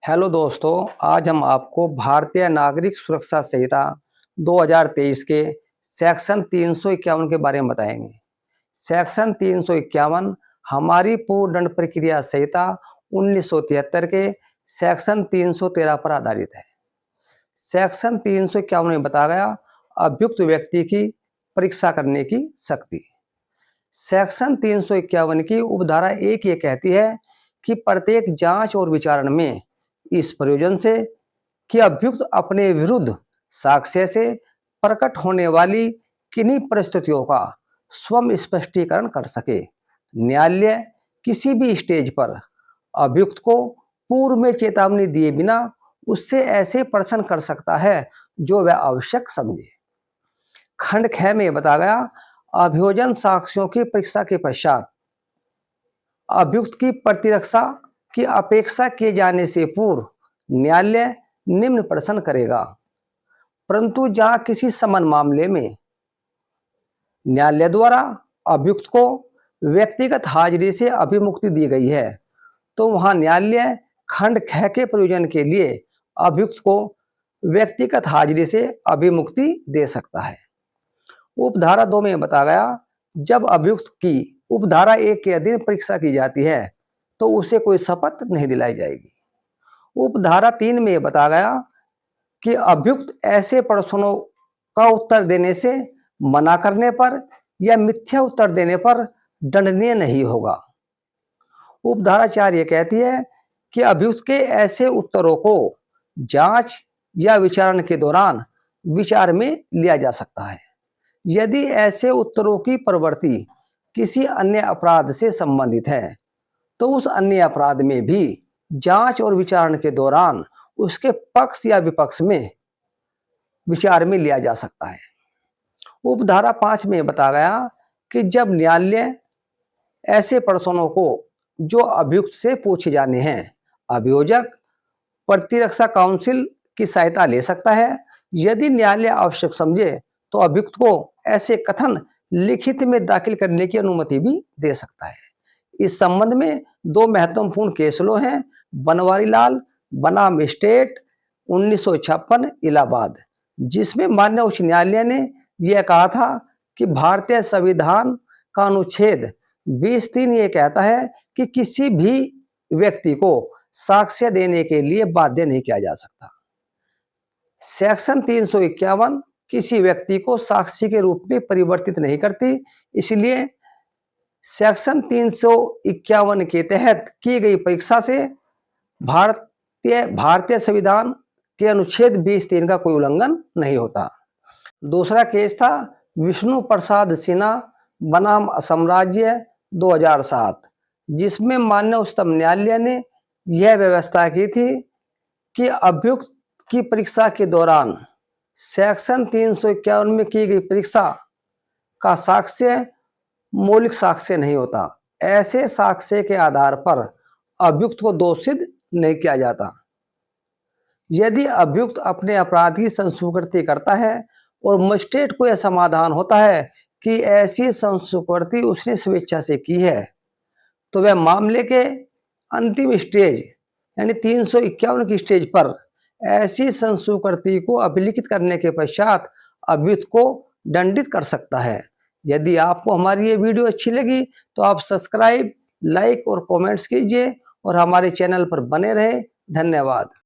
Hello दोस्तों, आज हम आपको भारतीय नागरिक सुरक्षा संहिता 2023 के सेक्शन 351 के बारे में बताएंगे। सेक्शन 351 हमारी पूर्ण दंड प्रक्रिया संहिता 1973 के सेक्शन 313 पर आधारित है। सेक्शन 351 में बताया गया अभियुक्त व्यक्ति की परीक्षा करने की शक्ति। सेक्शन 351 की उपधारा 1 ये कहती है कि प्रत्येक जांच और विचारण में इस प्रयोजन से कि अभियुक्त अपने विरुद्ध साक्ष्य से प्रकट होने वाली किन्हीं परिस्थितियों का स्वयं स्पष्टीकरण कर सके, न्यायालय किसी भी स्टेज पर अभियुक्त को पूर्व में चेतावनी दिए बिना उससे ऐसे प्रश्न कर सकता है जो वह आवश्यक समझे। खंड 6 में बताया गया अभियोजन साक्ष्यों की परीक्षा के पश्चात अभियुक्त की प्रतिरक्षा की अपेक्षा किए जाने से पूर्व न्यायालय निम्न प्रश्न करेगा। परंतु जहां किसी समान मामले में न्यायालय द्वारा अभियुक्त को व्यक्तिगत हाजिरी से अभिमुक्ति दी गई है, तो वहां न्यायालय खंड 6 के प्रयोजन के लिए अभियुक्त को व्यक्तिगत हाजिरी से अभिमुक्ति दे सकता है। उपधारा 2 में बताया गया जब अभियुक्त की उपधारा 1 के अधीन परीक्षा की जाती है तो उसे कोई शपथ नहीं दिलाई जाएगी। उपधारा 3 में बताया गया कि अभियुक्त ऐसे प्रश्नों का उत्तर देने से मना करने पर या मिथ्या उत्तर देने पर दंडनीय नहीं होगा। उपधारा 4 ये कहती है कि अभियुक्त के ऐसे उत्तरों को जांच या विचारण के दौरान विचार में लिया जा सकता है यदि ऐसे उत्तरों की प्रवृत्ति किसी अन्य अपराध से संबंधित है, तो उस अन्य अपराध में भी जांच और विचारण के दौरान उसके पक्ष या विपक्ष में विचार में लिया जा सकता है। उपधारा 5 में बताया गया कि जब न्यायालय ऐसे प्रश्नों को जो अभियुक्त से पूछे जाने हैं, अभियोजक प्रतिरक्षा काउंसिल की सहायता ले सकता है। यदि न्यायालय आवश्यक समझे तो अभियुक्त को ऐसे कथन लिखित में दाखिल करने की अनुमति भी दे सकता है। इस संबंध में 2 महत्वपूर्ण केस लो हैं, बनवारीलाल बनाम स्टेट 1956 इलाहाबाद, जिसमें माननीय उच्च न्यायालय ने यह कहा था कि भारतीय संविधान का अनुच्छेद 20(3) ये कहता है कि किसी भी व्यक्ति को साक्ष्य देने के लिए बाध्य नहीं किया जा सकता। सेक्शन 351 किसी व्यक्ति को साक्षी के रूप में परिवर्तित नहीं करती, इसलिए सेक्शन 351 के तहत की गई परीक्षा से भारतीय संविधान के अनुच्छेद 20(3) का कोई उल्लंघन नहीं होता। दूसरा केस था विष्णु प्रसाद सिन्हा बनाम असम राज्य 2007, जिसमें माननीय उच्चतम न्यायालय ने यह व्यवस्था की थी कि अभियुक्त की परीक्षा के दौरान सेक्शन 351 में की गई परीक्षा का साक्ष्य मौलिक साक्ष्य नहीं होता। ऐसे साक्ष्य के आधार पर अभियुक्त को दोषी सिद्ध नहीं किया जाता। यदि अभियुक्त अपने अपराध की संस्वीकृति करता है और मजिस्ट्रेट को यह समाधान होता है कि ऐसी संस्वीकृति उसने स्वेच्छा से की है, तो वह मामले के अंतिम स्टेज यानी 351 की स्टेज पर ऐसी संस्वीकृति को अभिलिखित करने के पश्चात अभियुक्त को दंडित कर सकता है। यदि आपको हमारी ये वीडियो अच्छी लगी तो आप सब्सक्राइब, लाइक और कमेंट्स कीजिए और हमारे चैनल पर बने रहें। धन्यवाद।